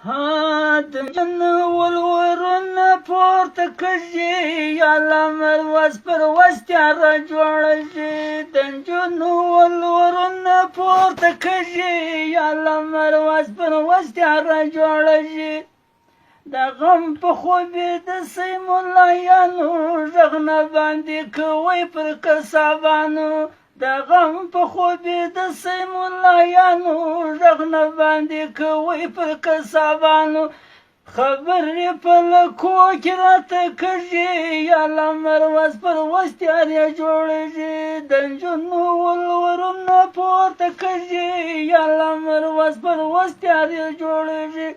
ها د جنة والورونه پورته کږي یا لمر وس پر وستیاره جوړه شي د نجونو والورونه پورته کږي یا لمر وس پر وستیاره جوړه شي د غم په خوبې د سیمولایانو غږ نه باندې کوي پر قصابانو د غم په خوبې د سیمولایانو غږ نه باندې کوي پر قصابانو خبرې په لکو کې راته کږي یا لمر وس پر وستیارې جوړېږي د نجونو ولورونه پورته کږي یا لمر وس پر وستیارې جوړېږي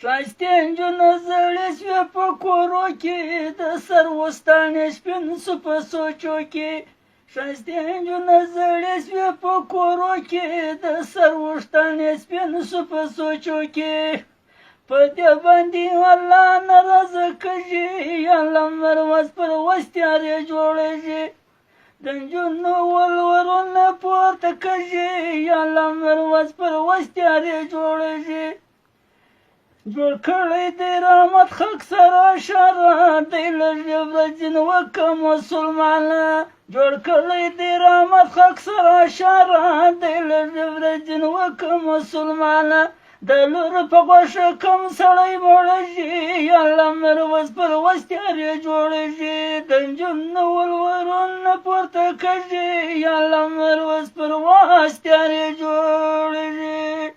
ښایستې نجونو زړې شوې په کورو کې د سر وستانې سپین سو په سوچو کې ښایستې نجونو زړې شوې په کورو کې د سر وستانې سپین سو په سوچو کې په دې باندې الله ناراضه کږي یا لمر وس پر وستیارې جوړېږي د نجونو ولورونه پورته کږي یا لمر وس پر وستیارې جوړېږي جوړ کړی دی رحمت خاک سره اشاره دی لږې ورځې وکه مسلمانه جوړ کړی دی رحمت خاک سره اشاره دی لږې ورځې وکه مسلمانه د لور په غوښه کم سړی مړېږي یا لمر وس پر وستیارې جوړېږي د نجونو ولورونه پورته کږي یا لمر وس پر وستیارې جوړېږي